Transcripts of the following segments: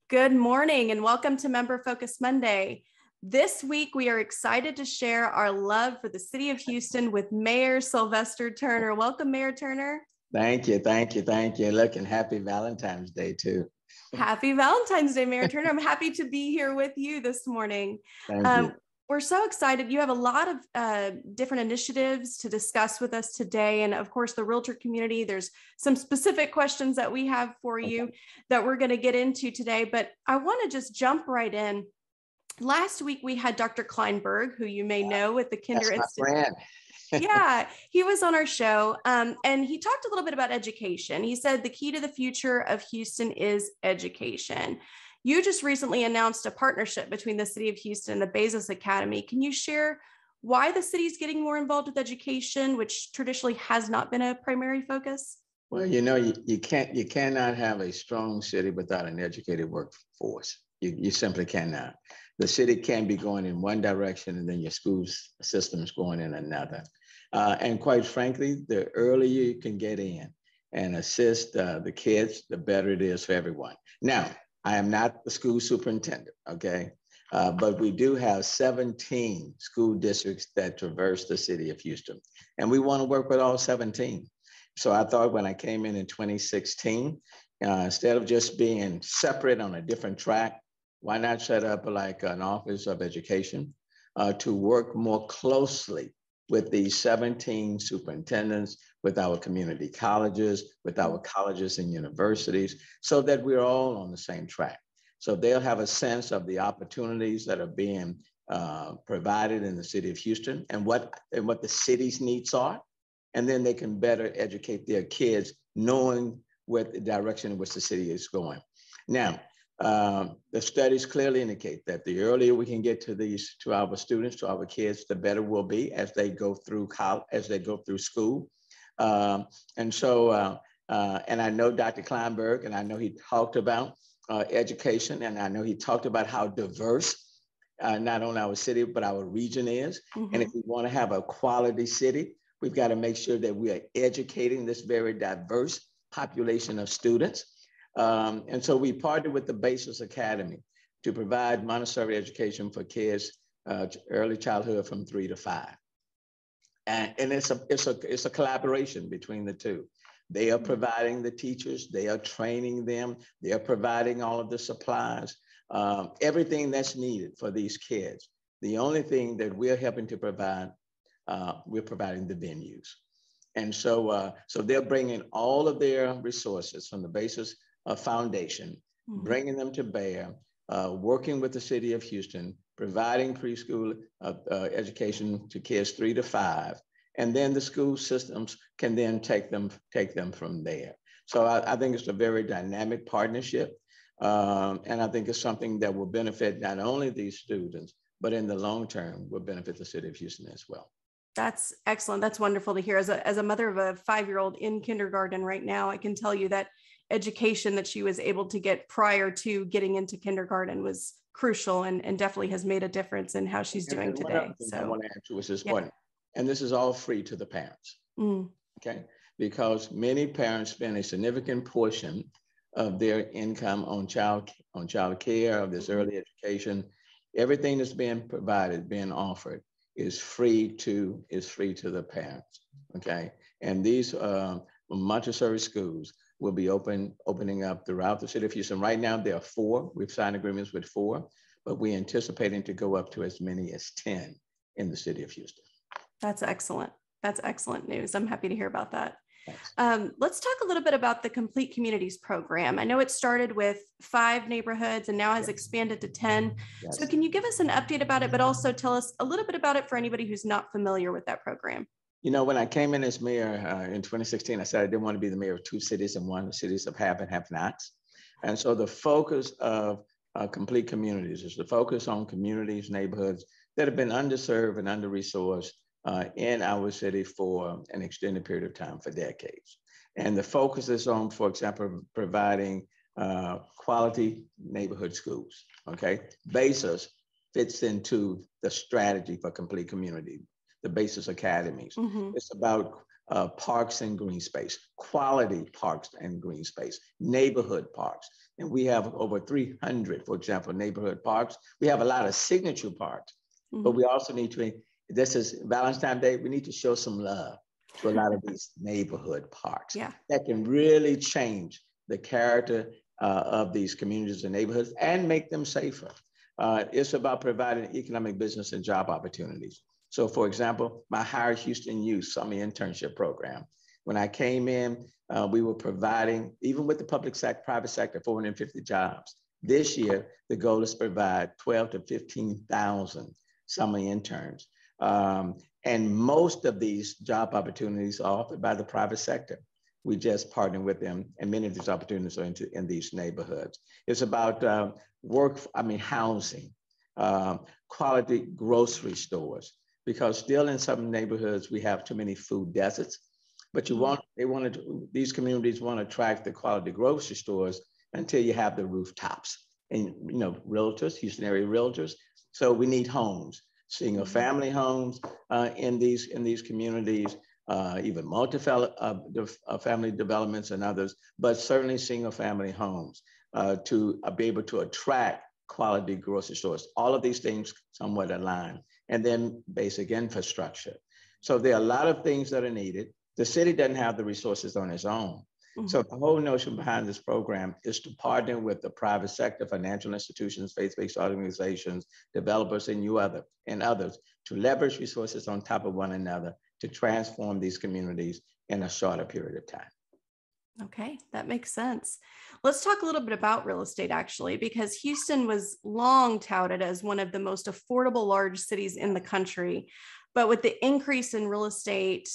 Good morning and welcome to Member Focus Monday. This week, we are excited to share our love for the city of Houston with Mayor Sylvester Turner. Welcome, Mayor Turner. Thank you. Look, and happy Valentine's Day too. Happy Valentine's Day, Mayor Turner. I'm happy to be here with you this morning. Thank you. We're so excited. You have a lot of different initiatives to discuss with us today. And of course, the realtor community, there's some specific questions that we have for you that we're going to get into today. But I want to just jump right in. Last week, we had Dr. Kleinberg, who you may know with the Kinder Institute. Friend. Yeah, he was on our show and he talked a little bit about education. He said the key to the future of Houston is education. You just recently announced a partnership between the city of Houston and the Bezos Academy. Can you share why the city is getting more involved with education, which traditionally has not been a primary focus? Well, you cannot have a strong city without an educated workforce. You simply cannot. The city can't be going in one direction and then your school system is going in another. And quite frankly, the earlier you can get in and assist the kids, the better it is for everyone. Now, I am not the school superintendent, okay? But we do have 17 school districts that traverse the city of Houston. And we want to work with all 17. So I thought when I came in 2016, instead of just being separate on a different track, why not set up like an office of education to work more closely with these 17 superintendents, with our community colleges, with our colleges and universities, so that we're all on the same track. So they'll have a sense of the opportunities that are being provided in the city of Houston and what the city's needs are. And then they can better educate their kids, knowing what the direction in which the city is going. Now, the studies clearly indicate that the earlier we can get to our students, to our kids, the better we'll be as they go through college, as they go through school. And I know Dr. Kleinberg, and I know he talked about education, and I know he talked about how diverse not only our city, but our region is. Mm-hmm. And if we want to have a quality city, we've got to make sure that we are educating this very diverse population of students. And so we partnered with the Bezos Academy to provide Montessori education for kids, early childhood from 3 to 5. And it's a collaboration between the two. They are providing the teachers, they are training them, they are providing all of the supplies, everything that's needed for these kids. The only thing that we're helping to provide, we're providing the venues. And so they're bringing all of their resources from the Bezos Foundation, bringing them to bear, working with the city of Houston, providing preschool education to kids 3 to 5, and then the school systems can then take them from there. So I think it's a very dynamic partnership, and I think it's something that will benefit not only these students, but in the long term will benefit the city of Houston as well. That's excellent. That's wonderful to hear. As a mother of a 5-year-old in kindergarten right now, I can tell you that education that she was able to get prior to getting into kindergarten was crucial and definitely has made a difference in how she's doing today. So I want to add to is important. And this is all free to the parents, okay? Because many parents spend a significant portion of their income on child care, of this early education. Everything that's being provided, being offered, is free to the parents, okay? And these Montessori schools will be opening up throughout the city of Houston. Right now, there are 4. We've signed agreements with 4, but we're anticipating to go up to as many as 10 in the city of Houston. That's excellent. That's excellent news. I'm happy to hear about that. Let's talk a little bit about the Complete Communities program. I know it started with 5 neighborhoods and now has expanded to 10. Yes. So can you give us an update about it, but also tell us a little bit about it for anybody who's not familiar with that program? You know, when I came in as mayor in 2016, I said I didn't want to be the mayor of 2 cities and 1, the cities of have and have nots. And so the focus of Complete Communities is the focus on communities, neighborhoods that have been underserved and under-resourced in our city for an extended period of time, for decades. And the focus is on, for example, providing quality neighborhood schools, okay? Bezos fits into the strategy for Complete Community, the Bezos Academies. It's about parks and green space, quality parks and green space, neighborhood parks. And we have over 300, for example, neighborhood parks. We have a lot of signature parks, but we also need to, this is Valentine Day, we need to show some love to a lot of these neighborhood parks that can really change the character of these communities and neighborhoods and make them safer. It's about providing economic, business, and job opportunities. So, for example, my Hire Houston Youth Summer Internship Program. When I came in, we were providing, even with the public sector, private sector, 450 jobs. This year, the goal is to provide 12 to 15,000 summer interns. And most of these job opportunities are offered by the private sector. We just partner with them, and many of these opportunities are in these neighborhoods. It's about housing, quality grocery stores, because still in some neighborhoods we have too many food deserts. But these communities want to attract the quality grocery stores until you have the rooftops. And realtors, Houston area realtors. So we need homes, single family homes in these communities. Even multi-family developments and others, but certainly single-family homes to be able to attract quality grocery stores. All of these things somewhat align. And then basic infrastructure. So there are a lot of things that are needed. The city doesn't have the resources on its own. So the whole notion behind this program is to partner with the private sector, financial institutions, faith-based organizations, developers, and others to leverage resources on top of one another to transform these communities in a shorter period of time. Okay, that makes sense. Let's talk a little bit about real estate, actually, because Houston was long touted as one of the most affordable large cities in the country. But with the increase in real estate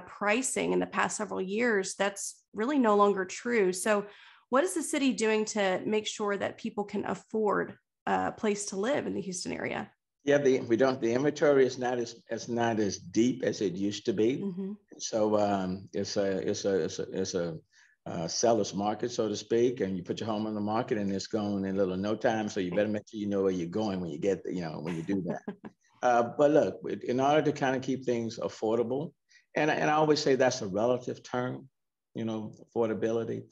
pricing in the past several years, that's really no longer true. So what is the city doing to make sure that people can afford a place to live in the Houston area? Yeah, the inventory is not as deep as it used to be. So it's a seller's market, so to speak, and you put your home on the market and it's gone in little no time. So you better make sure you know where you're going when you get there, when you do that. But look, in order to kind of keep things affordable, and I always say that's a relative term, affordability.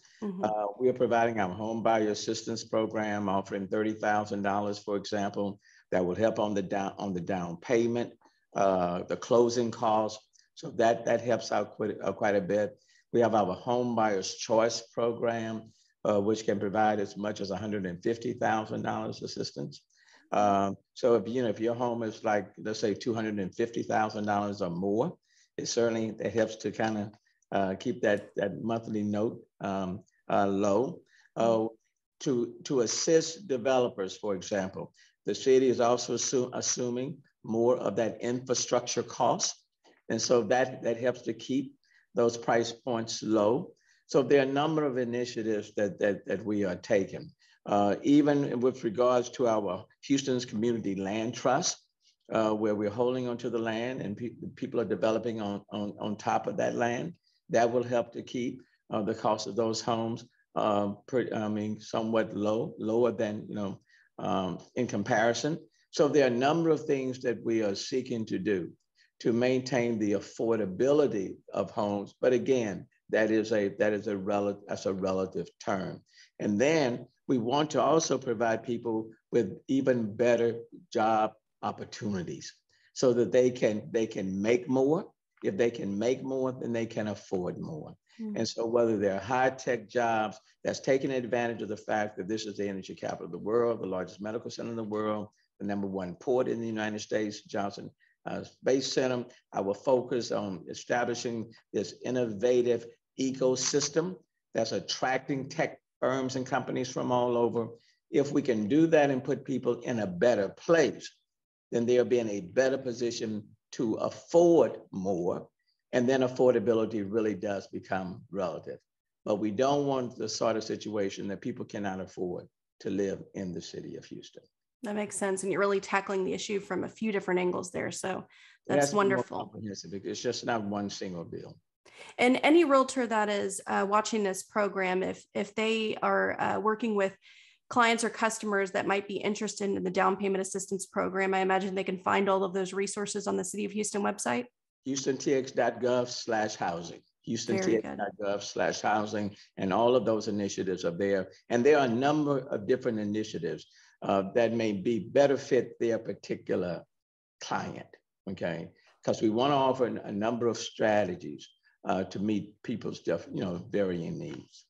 We are providing our home buyer assistance program, offering $30,000, for example, that will help on the down payment, the closing costs. So that helps out quite a bit. We have our Home Buyer's Choice program, which can provide as much as $150,000 assistance. So if your home is like, let's say $250,000 or more, it helps to kind of keep that monthly note low. To assist developers, for example, the city is also assuming more of that infrastructure cost. And so that helps to keep those price points low. So there are a number of initiatives that we are taking. Even with regards to our Houston's Community Land Trust, where we're holding onto the land and people are developing on top of that land, that will help to keep the cost of those homes somewhat lower than, in comparison. So there are a number of things that we are seeking to do to maintain the affordability of homes. But again, that's a relative term. And then we want to also provide people with even better job opportunities so that they can make more. If they can make more, then they can afford more. And so whether they're high-tech jobs that's taking advantage of the fact that this is the energy capital of the world, the largest medical center in the world, the #1 port in the United States, Johnson Space Center, our focus on establishing this innovative ecosystem that's attracting tech firms and companies from all over. If we can do that and put people in a better place, then they'll be in a better position to afford more. And then affordability really does become relative. But we don't want the sort of situation that people cannot afford to live in the city of Houston. That makes sense. And you're really tackling the issue from a few different angles there. So that's wonderful. It's just not one single bill. And any realtor that is watching this program, if they are working with clients or customers that might be interested in the down payment assistance program, I imagine they can find all of those resources on the City of Houston website. HoustonTX.gov/housing. Very good. HoustonTX.gov/housing, and all of those initiatives are there. And there are a number of different initiatives that may be better fit their particular client, okay? Because we want to offer a number of strategies to meet people's varying needs.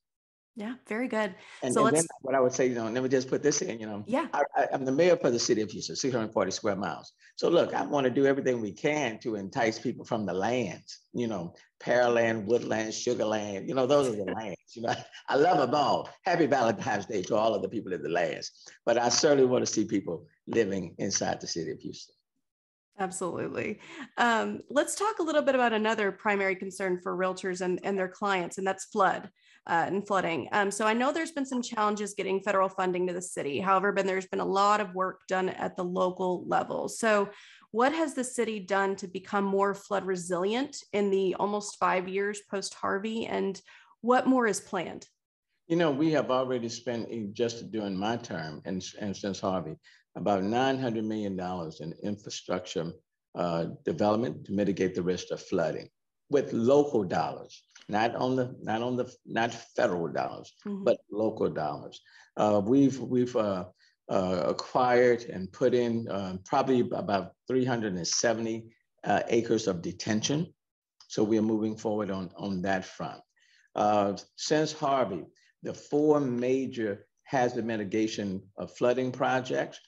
Yeah, very good. And, So then what I would say, let me just put this in, yeah. I'm the mayor for the city of Houston, 640 square miles. So look, I want to do everything we can to entice people from the lands, Pearland, Woodland, Sugarland, those are the lands, I love them all. Happy Valentine's Day to all of the people in the lands. But I certainly want to see people living inside the city of Houston. Absolutely. Let's talk a little bit about another primary concern for realtors and their clients, and that's flooding. So I know there's been some challenges getting federal funding to the city. However, there's been a lot of work done at the local level. So what has the city done to become more flood resilient in the almost 5 years post-Harvey, and what more is planned? We have already spent, just during my term and since Harvey, about $900 million in infrastructure development to mitigate the risk of flooding with local dollars, not federal dollars, but local dollars. We've acquired and put in probably about 370 acres of detention. So we are moving forward on that front. Since Harvey, the 4 major hazard mitigation of flooding projects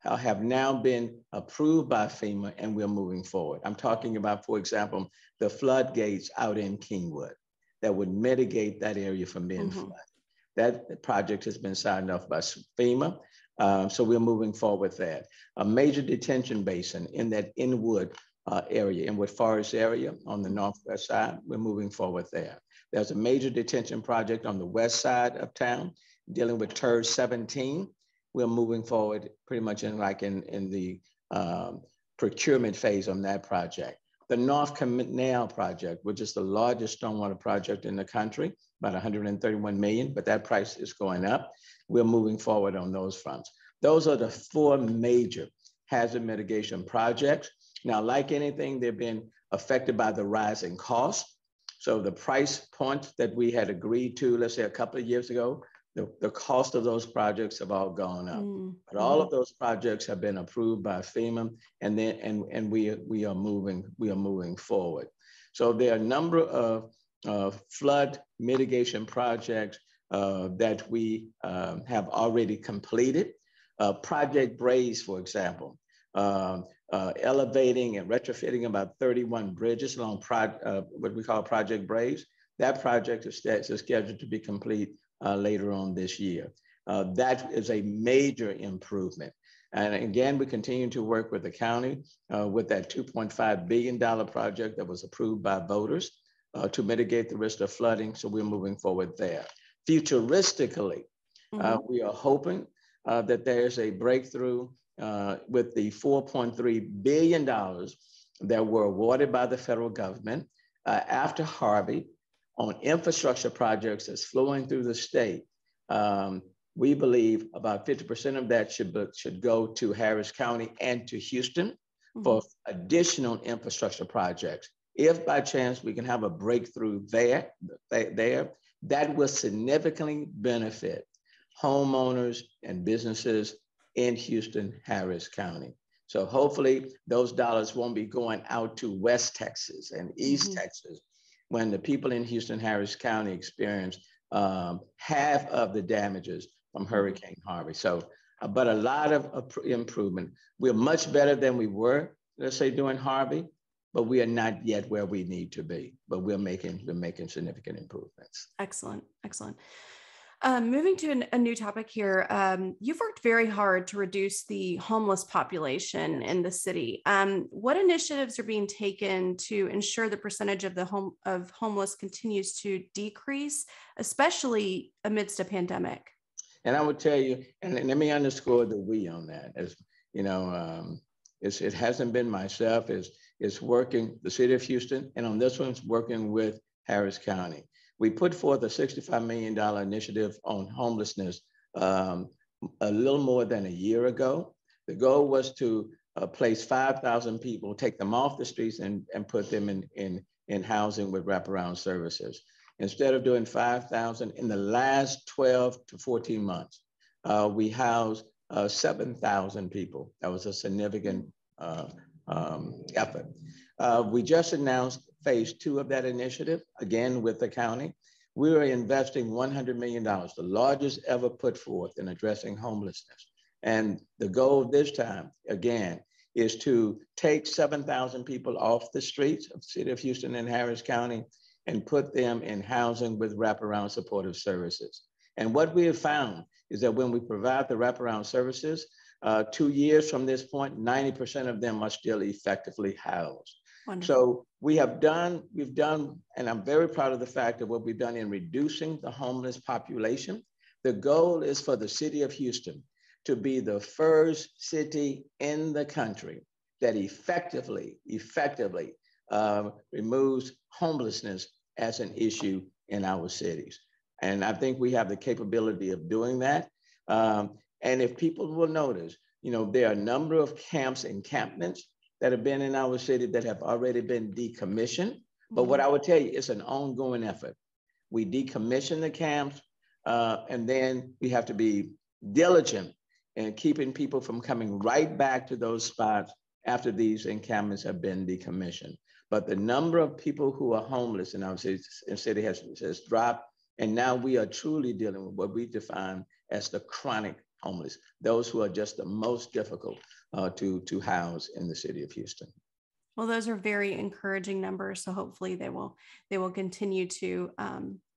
have now been approved by FEMA, and we're moving forward. I'm talking about, for example, the floodgates out in Kingwood that would mitigate that area from being flooded. That project has been signed off by FEMA, so we're moving forward with that. A major detention basin in that Inwood Forest area on the northwest side, we're moving forward there. There's a major detention project on the west side of town dealing with TERS 17. We're moving forward pretty much in the procurement phase on that project. The North Canal project, which is the largest stormwater project in the country, about 131 million, but that price is going up. We're moving forward on those fronts. Those are the 4 major hazard mitigation projects. Now, like anything, they've been affected by the rising costs. So the price point that we had agreed to, let's say a couple of years ago, the cost of those projects have all gone up. But all of those projects have been approved by FEMA, and we are moving forward. So there are a number of flood mitigation projects that we have already completed. Project Braze, for example, elevating and retrofitting about 31 bridges along what we call Project Braze. That project is scheduled to be complete later on this year. That is a major improvement. And again, we continue to work with the county with that $2.5 billion project that was approved by voters to mitigate the risk of flooding. So we're moving forward there. Futuristically, we are hoping that there's a breakthrough with the $4.3 billion that were awarded by the federal government after Harvey on infrastructure projects that's flowing through the state. We believe about 50% of that should go to Harris County and to Houston for additional infrastructure projects. If by chance we can have a breakthrough there, that will significantly benefit homeowners and businesses in Houston, Harris County. So hopefully those dollars won't be going out to West Texas and East Texas when the people in Houston, Harris County experienced half of the damages from Hurricane Harvey. So, but a lot of improvement. We're much better than we were, let's say, during Harvey, but we are not yet where we need to be, but we're making significant improvements. Excellent, excellent. Moving to a new topic here, you've worked very hard to reduce the homeless population in the city. What initiatives are being taken to ensure the percentage of homeless continues to decrease, especially amidst a pandemic? And I would tell you, and let me underscore the we on that. As you know, it hasn't been myself. It's working the city of Houston, and on this one, it's working with Harris County. We put forth a $65 million initiative on homelessness a little more than a year ago. The goal was to place 5,000 people, take them off the streets and put them in housing with wraparound services. Instead of doing 5,000 in the last 12 to 14 months, we housed 7,000 people. That was a significant effort. We just announced phase 2 of that initiative, again with the county. We are investing $100 million, the largest ever put forth in addressing homelessness. And the goal this time, again, is to take 7,000 people off the streets of the city of Houston and Harris County and put them in housing with wraparound supportive services. And what we have found is that when we provide the wraparound services, 2 years from this point, 90% of them are still effectively housed. Wonderful. So we've done, and I'm very proud of the fact of what we've done in reducing the homeless population. The goal is for the city of Houston to be the first city in the country that effectively removes homelessness as an issue in our cities. And I think we have the capability of doing that. And if people will notice, there are a number of camps, encampments that have been in our city that have already been decommissioned. But what I would tell you, it's an ongoing effort. We decommission the camps, and then we have to be diligent in keeping people from coming right back to those spots after these encampments have been decommissioned. But the number of people who are homeless in our city has dropped. And now we are truly dealing with what we define as the chronic homeless, those who are just the most difficult to house in the city of Houston. Well, those are very encouraging numbers. So hopefully they will continue to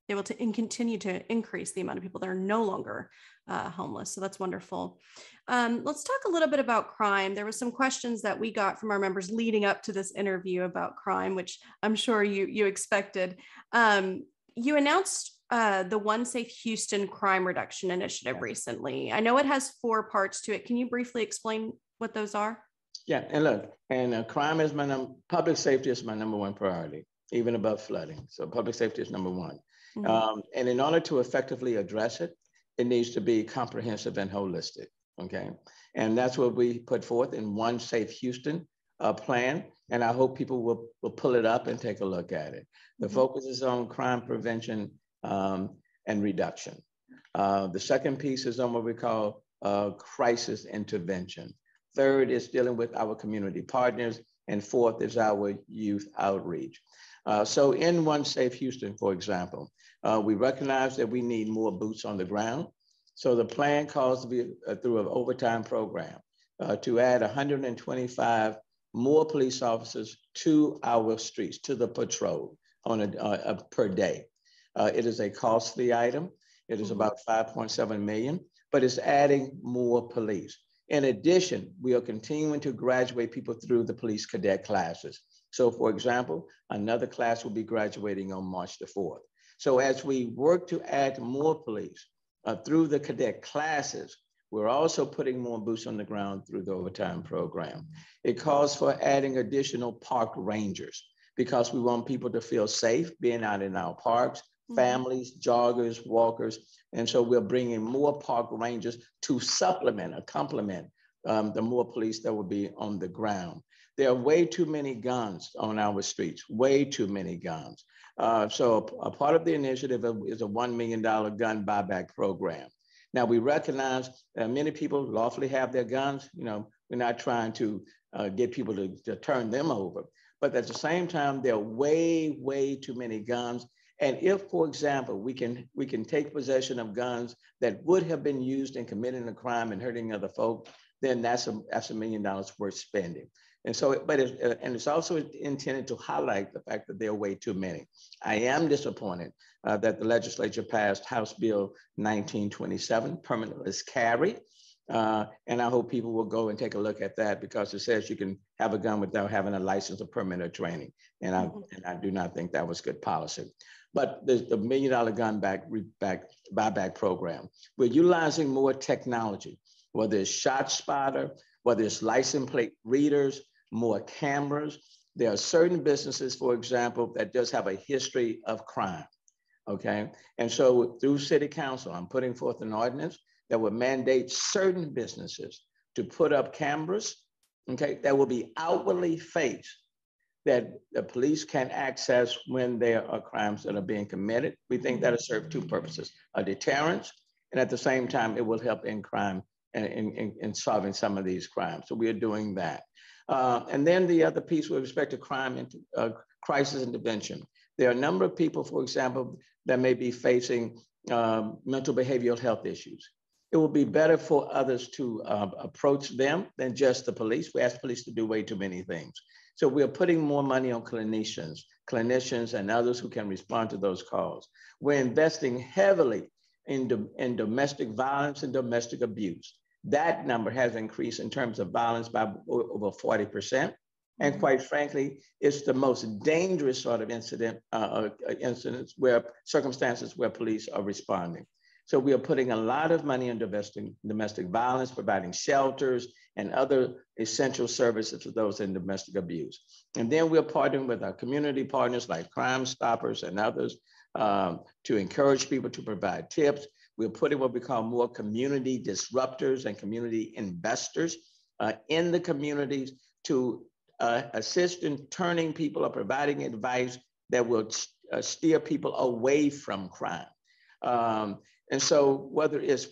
continue to increase the amount of people that are no longer homeless. So that's wonderful. Let's talk a little bit about crime. There was some questions that we got from our members leading up to this interview about crime, which I'm sure you expected. You announced the One Safe Houston Crime Reduction Initiative recently. I know it has 4 parts to it. Can you briefly explain what those are? Yeah, and look, crime is public safety is my number 1 priority, even above flooding. So public safety is number 1. Mm-hmm. And in order to effectively address it, it needs to be comprehensive and holistic, okay? And that's what we put forth in One Safe Houston plan. And I hope people will pull it up and take a look at it. The focus is on crime prevention and reduction. The second piece is on what we call crisis intervention. Third is dealing with our community partners. And fourth is our youth outreach. So in One Safe Houston, for example, we recognize that we need more boots on the ground. So the plan calls to be through an overtime program to add 125 more police officers to our streets, to the patrol on per day. It is a costly item. It is about 5.7 million, but it's adding more police. In addition, we are continuing to graduate people through the police cadet classes. So for example, another class will be graduating on March the 4th. So as we work to add more police through the cadet classes, we're also putting more boots on the ground through the overtime program. It calls for adding additional park rangers because we want people to feel safe being out in our parks, families, joggers, walkers. And so we're bringing more park rangers to supplement or complement the more police that will be on the ground. There are way too many guns on our streets, way too many guns. So a part of the initiative is a $1 million gun buyback program. Now we recognize that many people lawfully have their guns. We're not trying to get people to turn them over, but at the same time, there are way too many guns. And if, for example, we can take possession of guns that would have been used in committing a crime and hurting other folk, then that's $1 million worth spending. And so, it's also intended to highlight the fact that there are way too many. I am disappointed that the legislature passed House Bill 1927, permitless carry. And I hope people will go and take a look at that because it says you can have a gun without having a license or permit or training. And I do not think that was good policy. But the $1 million gun buyback program, we're utilizing more technology, whether it's shot spotter, whether it's license plate readers, more cameras. There are certain businesses, for example, that just have a history of crime, okay? And so through City Council, I'm putting forth an ordinance that would mandate certain businesses to put up cameras okay, that will be outwardly faced, that the police can access when there are crimes that are being committed. We think that'll serve two purposes: a deterrence, and at the same time, it will help in crime and in solving some of these crimes. So we are doing that. And then the other piece with respect to crime and crisis intervention. There are a number of people, for example, that may be facing mental behavioral health issues. It will be better for others to approach them than just the police. We ask police to do way too many things. So we're putting more money on clinicians and others who can respond to those calls. We're investing heavily in domestic violence and domestic abuse. That number has increased in terms of violence by over 40%. And quite frankly, it's the most dangerous sort of incidents where circumstances where police are responding. So we are putting a lot of money on domestic violence, providing shelters and other essential services to those in domestic abuse. And then we're partnering with our community partners like Crime Stoppers and others to encourage people to provide tips. We're putting what we call more community disruptors and community investors in the communities to assist in turning people or providing advice that will steer people away from crime. And so whether it's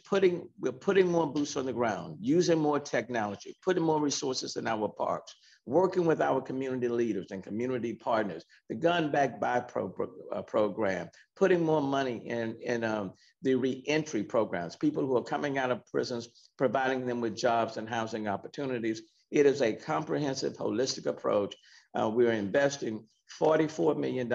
we're putting more boots on the ground, using more technology, putting more resources in our parks, working with our community leaders and community partners, the Gun Back Buy program, putting more money in the reentry programs, people who are coming out of prisons, providing them with jobs and housing opportunities. It is a comprehensive, holistic approach. We're investing $44 million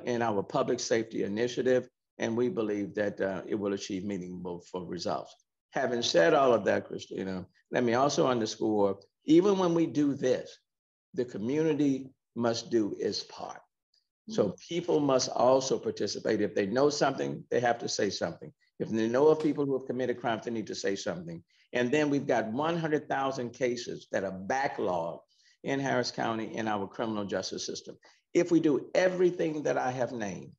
in our public safety initiative, and we believe that it will achieve meaningful results. Having said all of that, Christina, let me also underscore, even when we do this, the community must do its part. So people must also participate. If they know something, they have to say something. If they know of people who have committed crimes, they need to say something. And then we've got 100,000 cases that are backlogged in Harris County in our criminal justice system. If we do everything that I have named,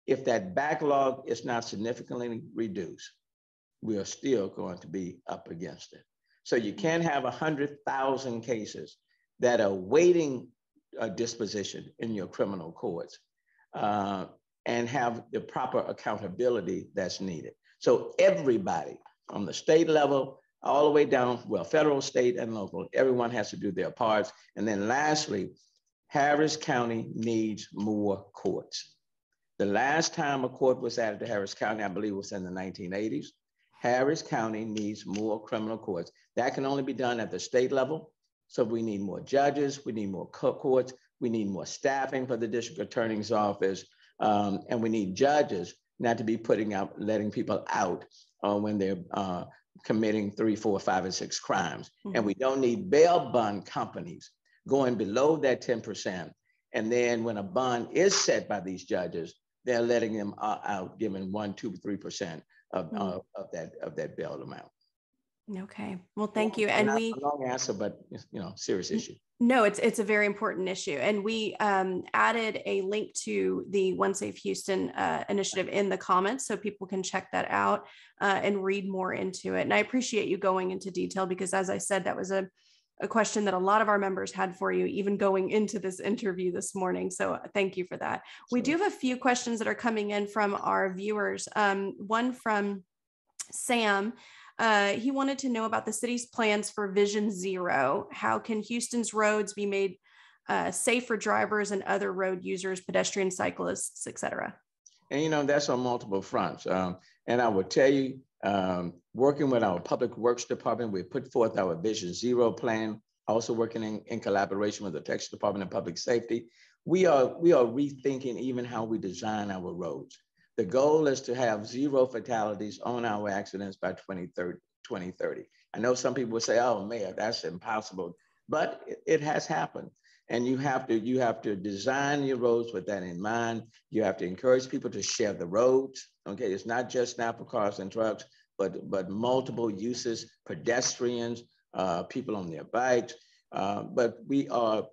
if that backlog is not significantly reduced, we are still going to be up against it. So you can't have 100,000 cases that are waiting disposition in your criminal courts and have the proper accountability that's needed. So everybody on the state level, all the way down, well, federal, state, and local, everyone has to do their parts. And then lastly, Harris County needs more courts. The last time a court was added to Harris County, I believe, was in the 1980s. Harris County needs more criminal courts. That can only be done at the state level. So we need more judges, we need more courts, we need more staffing for the district attorney's office, and we need judges not to be letting people out when they're committing 3, 4, 5, and 6 crimes. And we don't need bail bond companies going below that 10%. And then when a bond is set by these judges, they're letting them out, giving 1, 2, 3% of that bail amount. Okay. Well, thank you. And a long answer, but serious issue. No, it's a very important issue. And we added a link to the One Safe Houston initiative in the comments, so people can check that out and read more into it. And I appreciate you going into detail, because as I said, that was a question that a lot of our members had for you, even going into this interview this morning. So thank you for that. We do have a few questions that are coming in from our viewers. One from Sam. He wanted to know about the city's plans for Vision Zero. How can Houston's roads be made safe for drivers and other road users, pedestrians, cyclists, et cetera? And that's on multiple fronts. And I will tell you, working with our Public Works Department, we put forth our Vision Zero plan, also working in collaboration with the Texas Department of Public Safety. We are rethinking even how we design our roads. The goal is to have 0 fatalities on our accidents by 2030. I know some people will say, "Oh, Mayor, that's impossible," but it has happened. And you have to design your roads with that in mind. You have to encourage people to share the roads. Okay, it's not just now for cars and trucks, but multiple uses, pedestrians, people on their bikes. But we are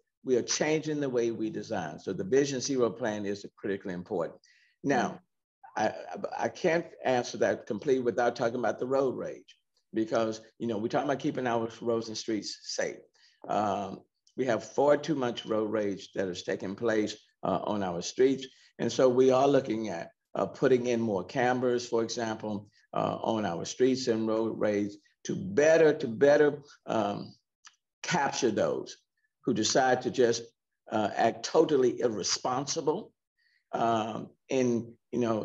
changing the way we design. So the Vision Zero plan is critically important. Now, I can't answer that completely without talking about the road rage, because we're talking about keeping our roads and streets safe. We have far too much road rage that is taking place on our streets. And so we are looking at putting in more cameras, for example, on our streets and road rage to better capture those who decide to just act totally irresponsible.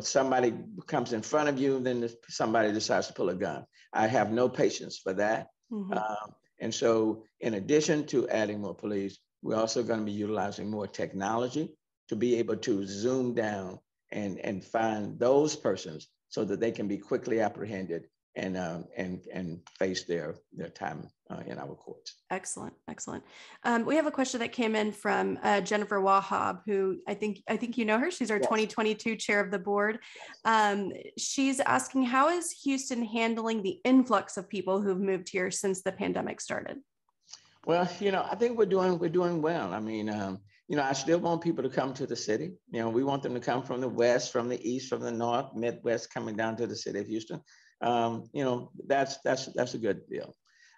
Somebody comes in front of you, then somebody decides to pull a gun. I have no patience for that. Mm-hmm. And so in addition to adding more police, we're also going to be utilizing more technology to be able to zoom down and find those persons so that they can be quickly apprehended and face their time in our courts. Excellent. We have a question that came in from Jennifer Wahab, who I think you know her. She's our 2022 chair of the board. She's asking, how is Houston handling the influx of people who've moved here since the pandemic started? Well, I think we're doing well. I mean, I still want people to come to the city. We want them to come from the west, from the east, from the north, Midwest, coming down to the city of Houston. That's a good deal.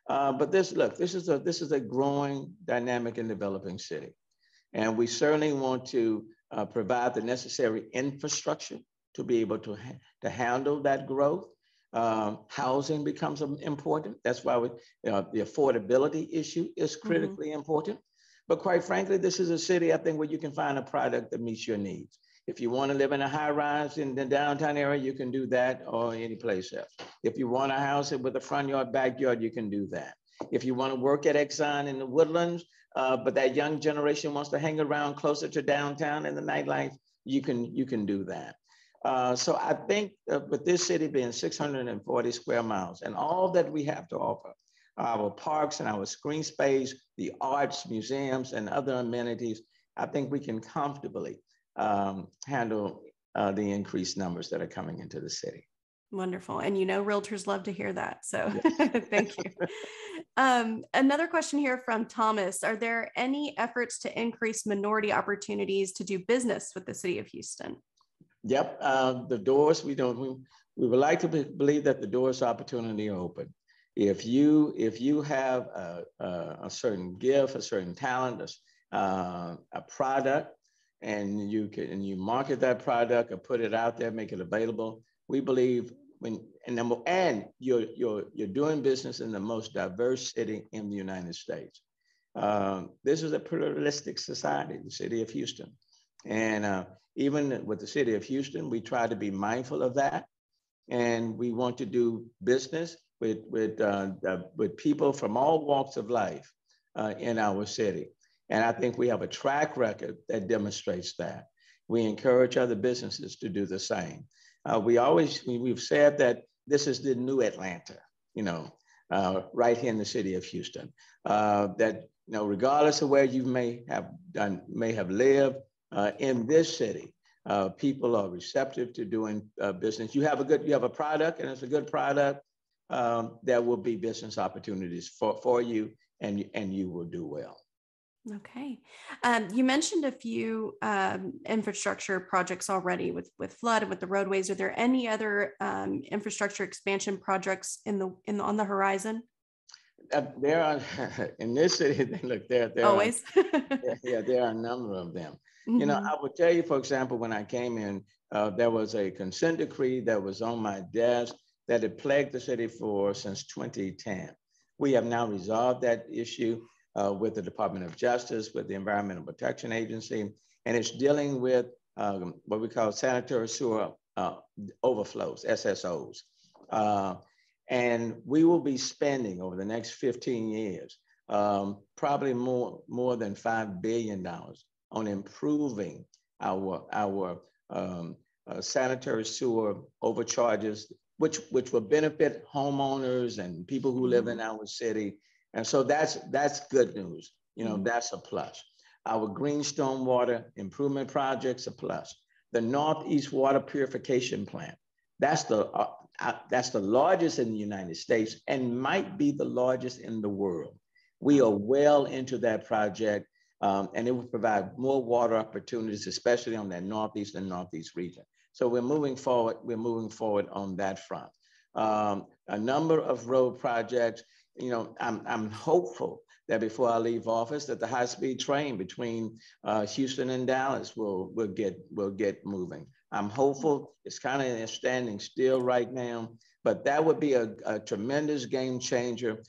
But this is a growing, dynamic, and developing city, and we certainly want to provide the necessary infrastructure to be able to handle that growth. Housing becomes important. That's why the affordability issue is critically important. But quite frankly, this is a city, I think, where you can find a product that meets your needs. If you want to live in a high rise in the downtown area, you can do that, or any place else. If you want a house with a front yard, backyard, you can do that. If you want to work at Exxon in the Woodlands, but that young generation wants to hang around closer to downtown and the nightlife, you can do that. So I think with this city being 640 square miles and all that we have to offer, our parks and our screen space, the arts, museums, and other amenities, I think we can comfortably handle the increased numbers that are coming into the city. Wonderful. And realtors love to hear that. So thank you. Another question here from Thomas. Are there any efforts to increase minority opportunities to do business with the city of Houston? Yep. The doors, we would like to believe that the doors opportunity are open. If you have a certain gift, a certain talent, a product, and you market that product or put it out there, make it available, we believe you're doing business in the most diverse city in the United States. This is a pluralistic society, the city of Houston. And even with the city of Houston, we try to be mindful of that. And we want to do business with people from all walks of life in our city. And I think we have a track record that demonstrates that. We encourage other businesses to do the same. We've said that this is the new Atlanta, right here in the city of Houston. That regardless of where you may have lived in this city, people are receptive to doing business. You have a product, and it's a good product. There will be business opportunities for you, and you will do well. Okay. You mentioned a few infrastructure projects already with flood and with the roadways. Are there any other infrastructure expansion projects on the horizon? There are in this city. Look, there always. There are a number of them. Mm-hmm. I would tell you, for example, when I came in, there was a consent decree that was on my desk that had plagued the city since 2010. We have now resolved that issue with the Department of Justice, with the Environmental Protection Agency, and it's dealing with what we call sanitary sewer overflows, SSOs. And we will be spending over the next 15 years, probably more than $5 billion on improving our sanitary sewer overcharges, which will benefit homeowners and people who live in our city. And so that's good news. That's a plus. Our green stormwater improvement project's a plus. The Northeast Water Purification Plant, that's the largest in the United States and might be the largest in the world. We are well into that project, and it will provide more water opportunities, especially on that Northeast and Northeast region. So we're moving forward on that front. A number of road projects. I'm hopeful that before I leave office, that the high-speed train between Houston and Dallas will get moving. I'm hopeful. It's kind of standing still right now, but that would be a tremendous game changer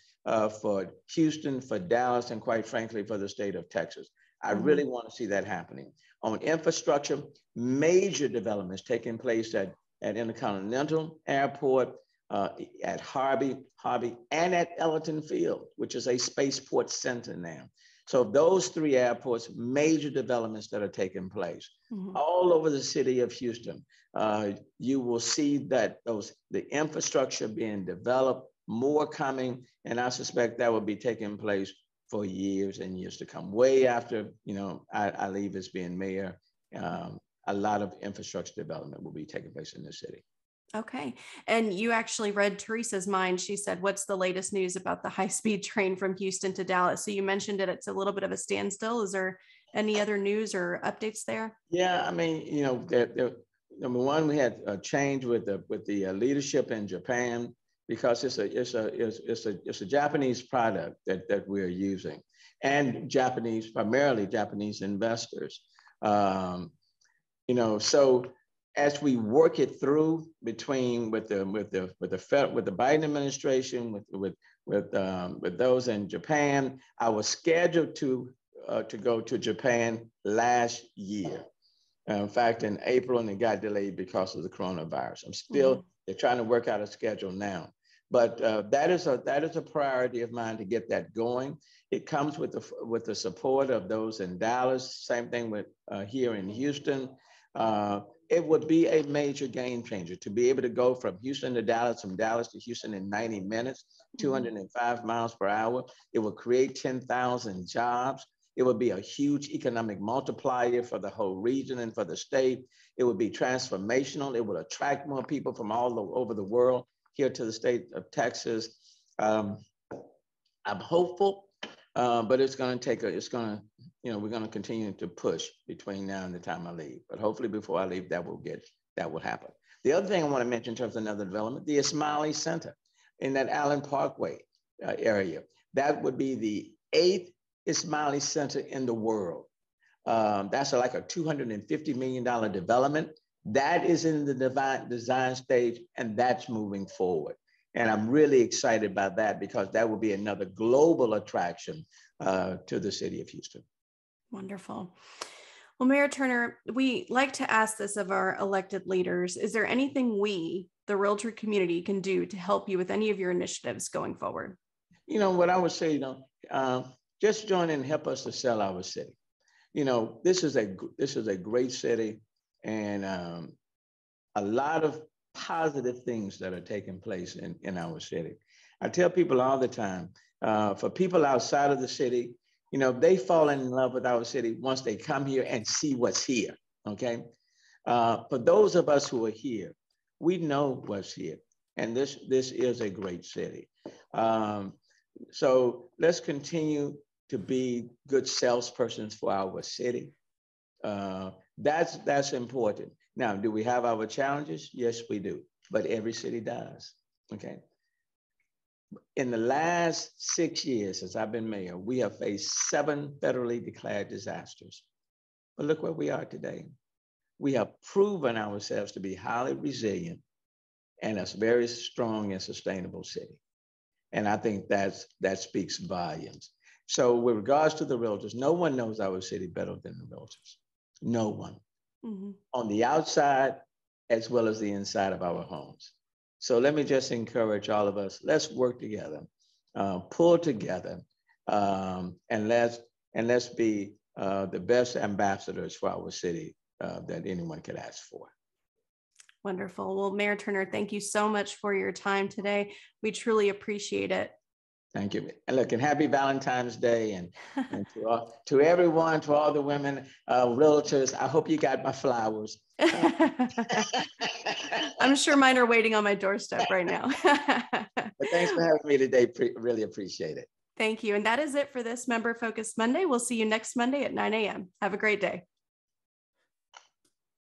for Houston, for Dallas, and quite frankly, for the state of Texas. I really want to see that happening. On infrastructure, major developments taking place at Intercontinental Airport, at Harvey, and at Ellington Field, which is a spaceport center now. So those three airports, major developments that are taking place all over the city of Houston. You will see that the infrastructure being developed, more coming, and I suspect that will be taking place for years and years to come. Way after I leave as being mayor, a lot of infrastructure development will be taking place in the city. Okay. And you actually read Teresa's mind. She said, what's the latest news about the high-speed train from Houston to Dallas? So you mentioned it, it's a little bit of a standstill. Is there any other news or updates there? Yeah, I mean, number one, we had a change with the leadership in Japan, because it's a Japanese product that we're using, and primarily Japanese investors. So as we work it through with the Biden administration, with those in Japan, I was scheduled to go to Japan last year. In fact, in April, and it got delayed because of the coronavirus. They're trying to work out a schedule now, but that is a priority of mine to get that going. It comes with the support of those in Dallas. Same thing with here in Houston. It would be a major game changer to be able to go from Houston to Dallas, from Dallas to Houston in 90 minutes, 205 miles per hour. It will create 10,000 jobs. It would be a huge economic multiplier for the whole region and for the state. It would be transformational. It would attract more people from all over the world here to the state of Texas. I'm hopeful, but we're going to continue to push between now and the time I leave. But hopefully before I leave, that will happen. The other thing I want to mention in terms of another development, the Ismaili Center in that Allen Parkway area. That would be the 8th Ismaili Center in the world. That's like a $250 million development. That is in the design stage, and that's moving forward. And I'm really excited about that, because that will be another global attraction to the city of Houston. Wonderful. Well, Mayor Turner, we like to ask this of our elected leaders. Is there anything we, the realtor community, can do to help you with any of your initiatives going forward? What I would say, just join in and help us to sell our city. This is a great city, and a lot of positive things that are taking place in our city. I tell people all the time, for people outside of the city, they fall in love with our city once they come here and see what's here, okay? For those of us who are here, we know what's here, and this is a great city. So let's continue to be good salespersons for our city. That's important. Now, do we have our challenges? Yes, we do, but every city does, okay? In the last 6 years since I've been mayor, we have faced 7 federally declared disasters. But look where we are today. We have proven ourselves to be highly resilient and a very strong and sustainable city. And I think that speaks volumes. So with regards to the realtors, no one knows our city better than the realtors. No one. On the outside, as well as the inside of our homes. So let me just encourage all of us, let's work together, pull together, and let's be the best ambassadors for our city that anyone could ask for. Wonderful. Well, Mayor Turner, thank you so much for your time today. We truly appreciate it. Thank you. And look, and happy Valentine's Day, and to everyone, to all the women, realtors, I hope you got my flowers. I'm sure mine are waiting on my doorstep right now. But thanks for having me today. Really appreciate it. Thank you. And that is it for this Member Focused Monday. We'll see you next Monday at 9 a.m. Have a great day.